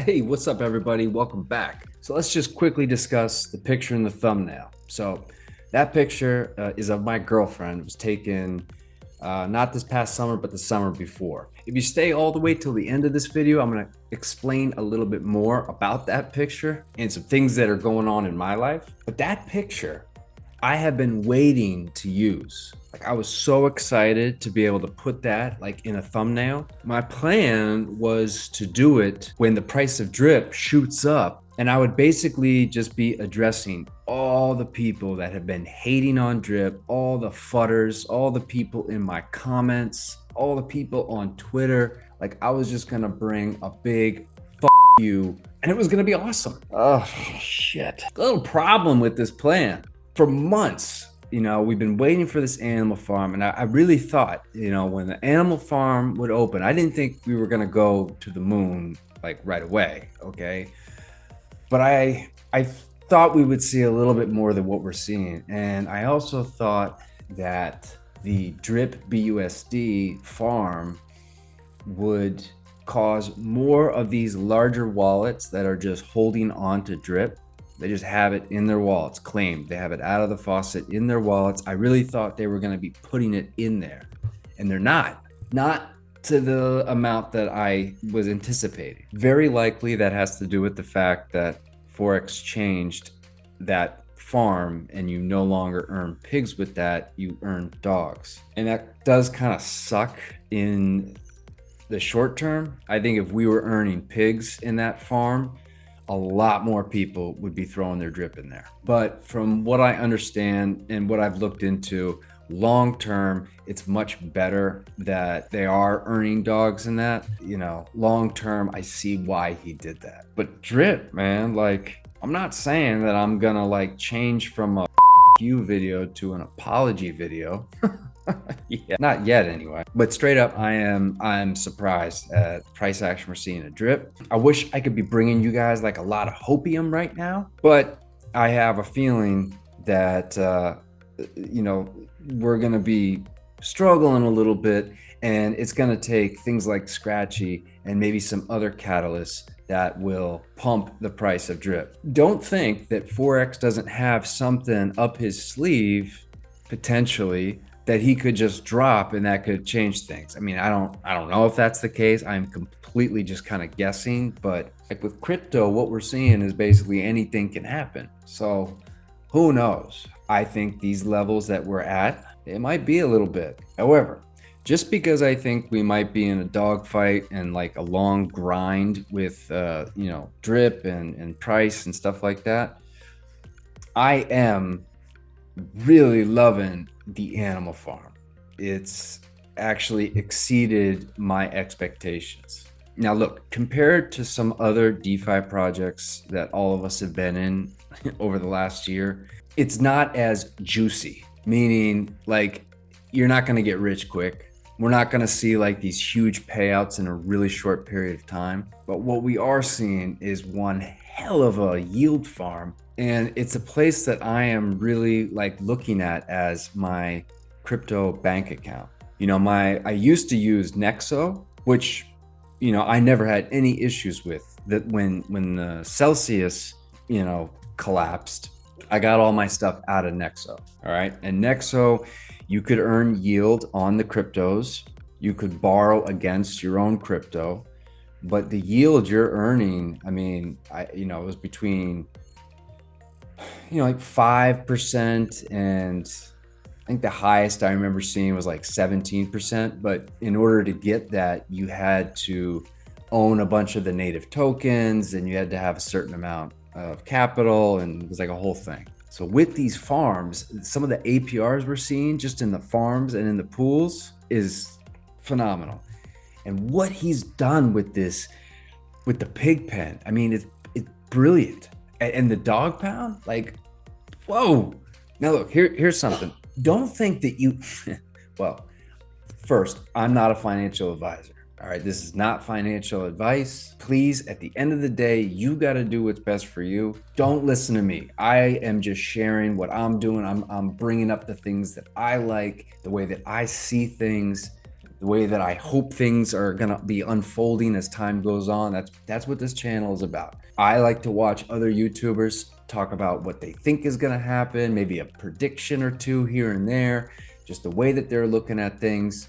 Hey, what's up, everybody? Welcome back. So let's just quickly discuss the picture in the thumbnail. So that picture is of my girlfriend. It was taken not this past summer, but the summer before. If you stay all the way till the end of this video, I'm going to explain a little bit more about that picture and some things that are going on in my life. But that picture, I have been waiting to use. Like, I was so excited to be able to put that like in a thumbnail. My plan was to do it when the price of drip shoots up, and I would basically just be addressing all the people that have been hating on drip, all the fudders, all the people in my comments, all the people on Twitter. Like, I was just gonna bring a big you, and it was gonna be awesome. Oh shit. A little problem with this plan. For months, we've been waiting for this animal farm, and I really thought, when the animal farm would open, I didn't think we were gonna go to the moon like right away, okay? But I thought we would see a little bit more than what we're seeing, and I also thought that the Drip BUSD farm would cause more of these larger wallets that are just holding on to drip. They just have it in their wallets, claimed. They have it out of the faucet in their wallets. I really thought they were going to be putting it in there, and they're not. Not to the amount that I was anticipating. Very likely that has to do with the fact that Forex changed that farm, and you no longer earn pigs with that, you earn dogs. And that does kind of suck in the short term. I think if we were earning pigs in that farm, a lot more people would be throwing their drip in there. But from what I understand and what I've looked into, long term, it's much better that they are earning dogs in that. Long term, I see why he did that. But drip, man, like, I'm not saying that I'm gonna like change from a you video to an apology video. Yeah, not yet anyway. But straight up, I'm surprised at price action we're seeing a drip. I wish I could be bringing you guys like a lot of hopium right now, but I have a feeling that we're gonna be struggling a little bit, and it's gonna take things like Scratchy and maybe some other catalysts that will pump the price of drip. Don't think that Forex doesn't have something up his sleeve potentially that he could just drop and that could change things. I mean, I don't know if that's the case. I'm completely just kind of guessing, but like with crypto, what we're seeing is basically anything can happen. So who knows? I think these levels that we're at, it might be a little bit. However, just because I think we might be in a dogfight and like a long grind with drip and price and stuff like that, I am really loving the animal farm. It's actually exceeded my expectations. Now look, compared to some other DeFi projects that all of us have been in over the last year, it's not as juicy, meaning like you're not going to get rich quick. We're not going to see like these huge payouts in a really short period of time. But what we are seeing is one hell of a yield farm. And it's a place that I am really like looking at as my crypto bank account. I used to use Nexo, which, I never had any issues with. That when the Celsius, collapsed, I got all my stuff out of Nexo. All right. And Nexo, you could earn yield on the cryptos. You could borrow against your own crypto, but the yield you're earning, I mean, it was between like 5%, and I think the highest I remember seeing was like 17%. But in order to get that, you had to own a bunch of the native tokens, and you had to have a certain amount of capital, and it was like a whole thing. So with these farms, some of the APRs we're seeing just in the farms and in the pools is phenomenal. And what he's done with this, with the pig pen, I mean, it's brilliant. And the dog pound, like, whoa. Now look, here's something. Don't think that you, well, first, I'm not a financial advisor. All right, this is not financial advice. Please, at the end of the day, you got to do what's best for you. Don't listen to me. I am just sharing what I'm doing. I'm bringing up the things that I like, the way that I see things, the way that I hope things are gonna be unfolding as time goes on. That's what this channel is about. I like to watch other YouTubers talk about what they think is gonna happen, maybe a prediction or two here and there, just the way that they're looking at things.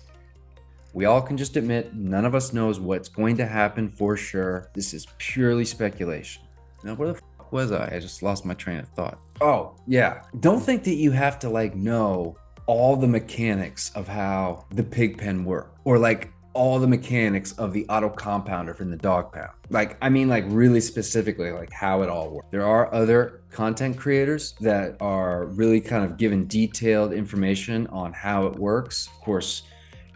We all can just admit none of us knows what's going to happen for sure. This is purely speculation. Now, where the fuck was I? I just lost my train of thought. Oh, yeah. Don't think that you have to like know all the mechanics of how the pig pen work, or like all the mechanics of the auto compounder from the dog pound. Like, I mean, like really specifically, like how it all works. There are other content creators that are really kind of giving detailed information on how it works. Of course,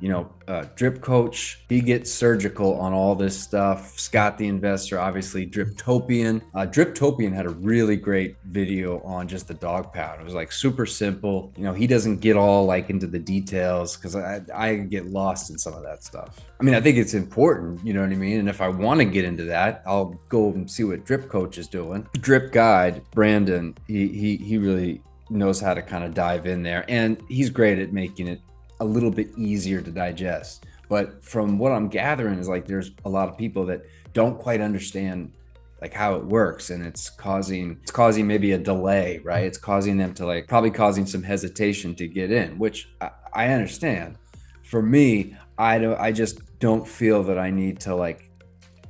you know, Drip Coach, he gets surgical on all this stuff. Scott the Investor, obviously Driptopian. Driptopian had a really great video on just the dog pound. It was like super simple. You know, he doesn't get all like into the details because I get lost in some of that stuff. I mean, I think it's important, you know what I mean? And if I want to get into that, I'll go and see what Drip Coach is doing. Drip Guide, Brandon, he really knows how to kind of dive in there, and he's great at making it a little bit easier to digest. But from what I'm gathering is like there's a lot of people that don't quite understand like how it works, and it's causing maybe a delay, right? It's causing them to like probably causing some hesitation to get in, which I understand. For me, I just don't feel that I need to like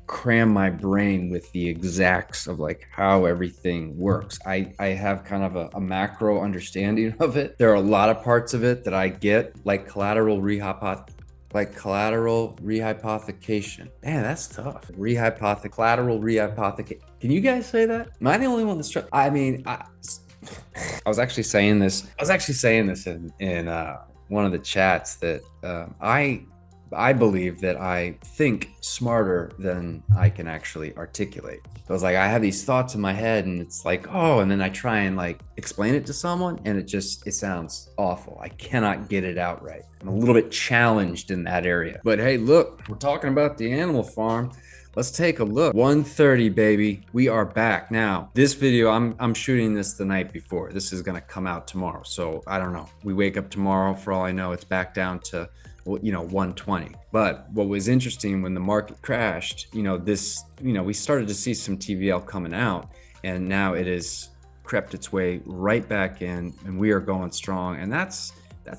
cram my brain with the exacts of like how everything works. I have kind of a macro understanding of it. There are a lot of parts of it that I get, like collateral rehypothecation. Man, that's tough. Collateral rehypothecation. Can you guys say that? Am I the only one that's I mean, I was actually saying this. In one of the chats that I believe that I think smarter than I can actually articulate. So it's like I have these thoughts in my head and it's like, oh, and then I try and like explain it to someone and it sounds awful. I cannot get it out right. I'm a little bit challenged in that area. But hey, look, we're talking about the animal farm. Let's take a look. 1:30, baby. We are back. Now, this video, I'm shooting this the night before. This is gonna come out tomorrow. So I don't know. We wake up tomorrow, for all I know, it's back down to 120. But what was interesting when the market crashed, we started to see some TVL coming out, and now it has crept its way right back in, and we are going strong. And that's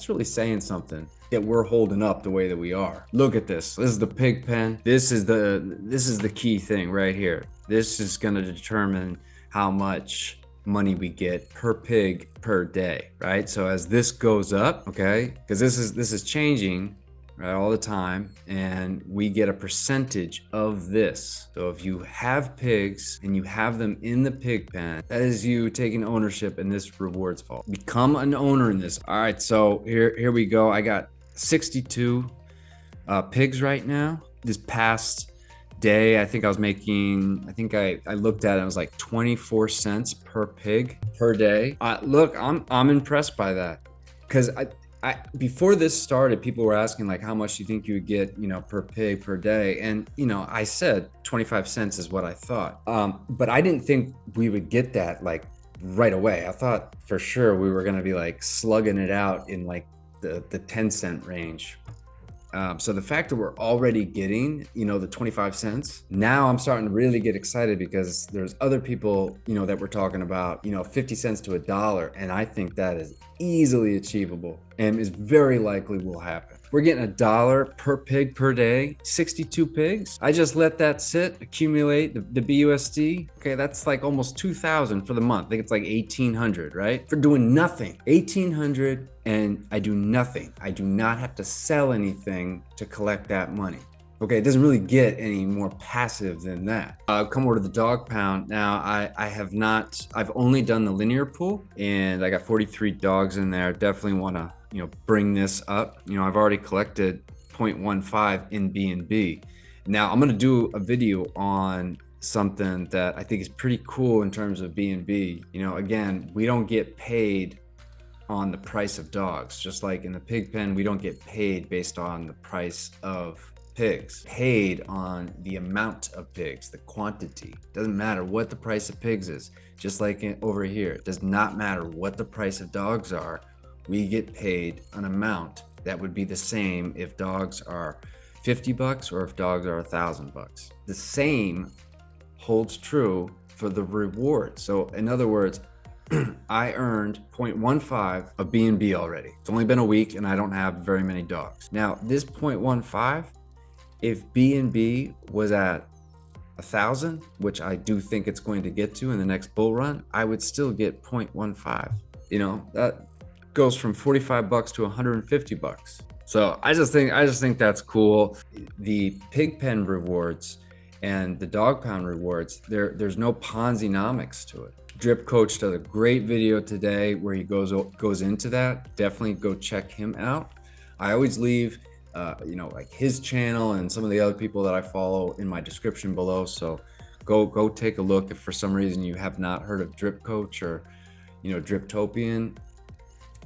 really saying something, that we're holding up the way that we are. Look at this. This is the pig pen. This is the key thing right here. This is going to determine how much money we get per pig per day, right? So as this goes up, okay, because this is changing, right, all the time, and we get a percentage of this. So if you have pigs and you have them in the pig pen, that is you taking ownership in this rewards vault. Become an owner in this. All right, so here we go. I got 62 pigs right now. This past day, I think I was making, I looked at it, it was like 24 cents per pig per day. Look, I'm impressed by that, because I before this started, people were asking like, how much do you think you would get, per pig per day? And, I said 25 cents is what I thought. But I didn't think we would get that like right away. I thought for sure we were going to be like slugging it out in like the 10-cent range. So the fact that we're already getting, the 25 cents, now I'm starting to really get excited, because there's other people, that we're talking about, 50 cents to $1. And I think that is easily achievable and is very likely will happen. We're getting $1 per pig per day, 62 pigs. I just let that sit, accumulate the BUSD. Okay, that's like almost 2,000 for the month. I think it's like 1,800, right? For doing nothing. 1,800, and I do nothing. I do not have to sell anything to collect that money. Okay, it doesn't really get any more passive than that. Come over to the dog pound. Now, I've only done the linear pool, and I got 43 dogs in there. Definitely want to, bring this up. I've already collected 0.15 in B&B. Now, I'm going to do a video on something that I think is pretty cool in terms of B&B. Again, we don't get paid on the price of dogs. Just like in the pig pen, we don't get paid based on the price of pigs. Paid on the amount of pigs, the quantity. Doesn't matter what the price of pigs is. Just like over here, it does not matter what the price of dogs are. We get paid an amount that would be the same if dogs are $50 or if dogs are $1,000. The same holds true for the reward. So in other words, I earned 0.15 of B&B already. It's only been a week and I don't have very many dogs. Now this 0.15, if B&B was at 1,000, which I do think it's going to get to in the next bull run, I would still get 0.15. You know, that goes from $45 to $150. So I just think that's cool. The pig pen rewards and the dog pound rewards, there's no Ponzi-nomics to it. Drip Coach does a great video today where he goes into that. Definitely go check him out. I always leave like his channel and some of the other people that I follow in my description below. So go take a look if for some reason you have not heard of Drip Coach or Driptopian.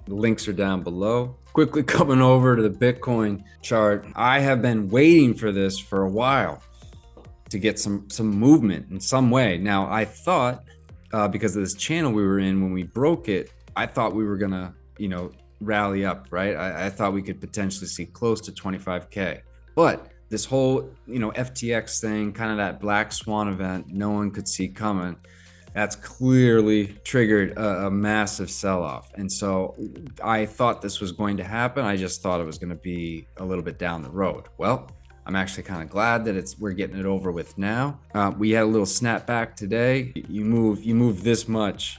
The links are down below. Quickly coming over to the Bitcoin chart. I have been waiting for this for a while to get some movement in some way. Now I thought because of this channel we were in when we broke it, I thought we were gonna rally up, right? I thought we could potentially see close to 25K, but this whole FTX thing, kind of that black swan event no one could see coming, that's clearly triggered a massive sell-off. And so I thought this was going to happen. I just thought it was going to be a little bit down the road. Well, I'm actually kind of glad that we're getting it over with now. We had a little snapback today. You move this much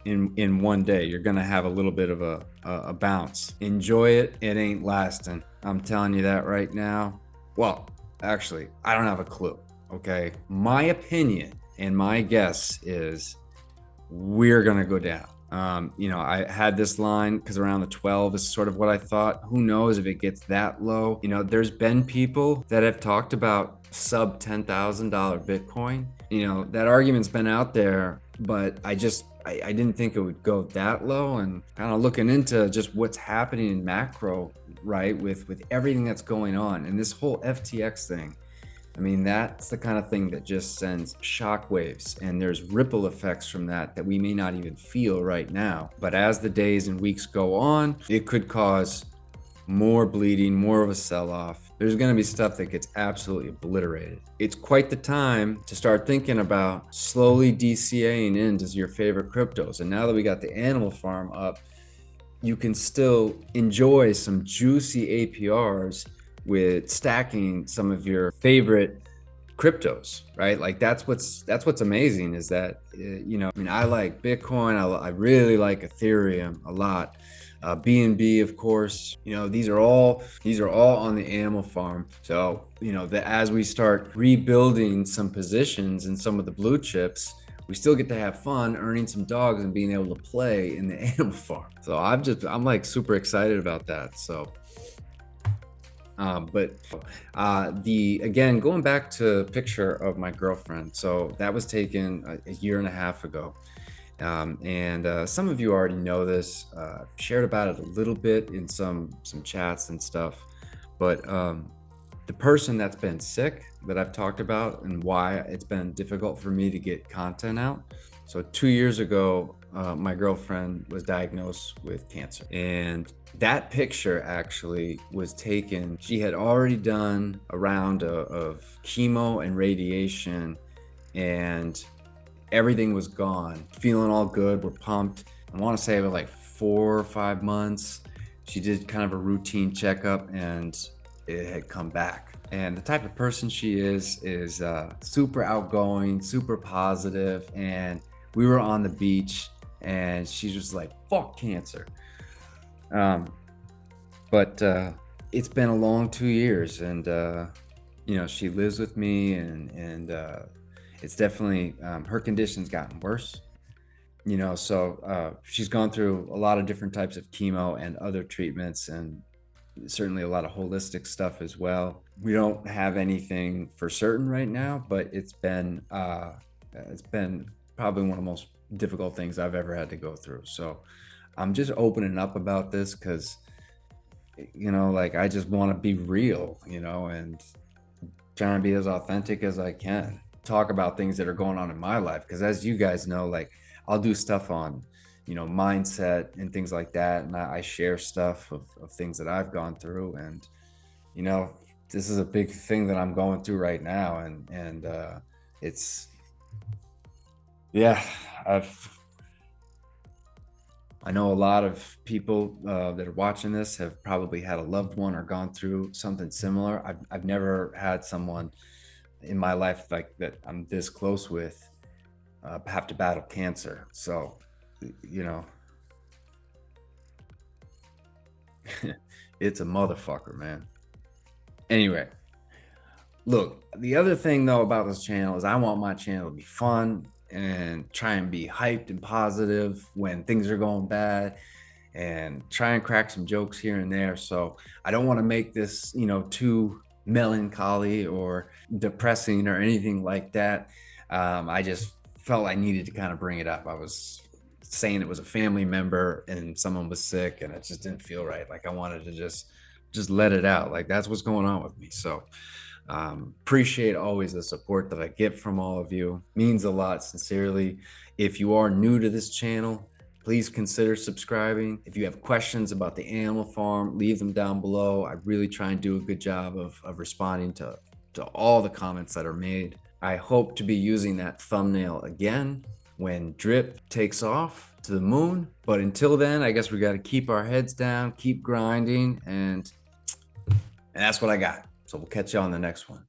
in one day, you're gonna have a little bit of a bounce. Enjoy it. It ain't lasting. I'm telling you that right now. Well, actually, I don't have a clue. Okay, my opinion and my guess is we're gonna go down. I had this line because around the 12 is sort of what I thought. Who knows if it gets that low? There's been people that have talked about sub $10,000 Bitcoin. That argument's been out there, but I didn't think it would go that low. And kind of looking into just what's happening in macro, right, with everything that's going on and this whole FTX thing. I mean, that's the kind of thing that just sends shockwaves, and there's ripple effects from that we may not even feel right now. But as the days and weeks go on, it could cause more bleeding, more of a sell-off. There's going to be stuff that gets absolutely obliterated. It's quite the time to start thinking about slowly DCAing into your favorite cryptos. And now that we got the animal farm up, you can still enjoy some juicy APRs with stacking some of your favorite cryptos, right? Like that's what's amazing is that I like Bitcoin, I really like Ethereum a lot, BNB, of course. These are all on the animal farm. So that as we start rebuilding some positions in some of the blue chips, we still get to have fun earning some dogs and being able to play in the animal farm. So I'm like super excited about that. So again, going back to a picture of my girlfriend. So that was taken a year and a half ago. And some of you already know this, shared about it a little bit in some chats and stuff, but the person that's been sick that I've talked about and why it's been difficult for me to get content out. So 2 years ago, my girlfriend was diagnosed with cancer, and that picture actually was taken. She had already done a round of chemo and radiation, and everything was gone. Feeling all good. We're pumped. I want to say it was like 4 or 5 months. She did kind of a routine checkup, and it had come back. And the type of person she is super outgoing, super positive. And we were on the beach, and she's just like, fuck cancer. But it's been a long 2 years, and she lives with me, and it's definitely her condition's gotten worse. So she's gone through a lot of different types of chemo and other treatments, and certainly a lot of holistic stuff as well. We don't have anything for certain right now, but it's been probably one of the most difficult things I've ever had to go through. So I'm just opening up about this because I just want to be real, and trying to be as authentic as I can, talk about things that are going on in my life. Because as you guys know, I'll do stuff on mindset and things like that. And I share stuff of things that I've gone through. And, this is a big thing that I'm going through right now. And it's, yeah, I know a lot of people that are watching this have probably had a loved one or gone through something similar. I've never had someone in my life like that I'm this close with have to battle cancer. So, you know, it's a motherfucker, man. Anyway, look, the other thing though about this channel is I want my channel to be fun and try and be hyped and positive when things are going bad, and try and crack some jokes here and there. So I don't want to make this, too melancholy or depressing or anything like that. I just felt I needed to kind of bring it up. I was saying it was a family member and someone was sick, and it just didn't feel right. Like I wanted to just let it out. Like that's what's going on with me. So appreciate always the support that I get from all of you. Means a lot, sincerely. If you are new to this channel, please consider subscribing. If you have questions about the animal farm, leave them down below. I really try and do a good job of responding to all the comments that are made. I hope to be using that thumbnail again when Drip takes off to the moon. But until then, I guess we got to keep our heads down, keep grinding, and that's what I got. So we'll catch you on the next one.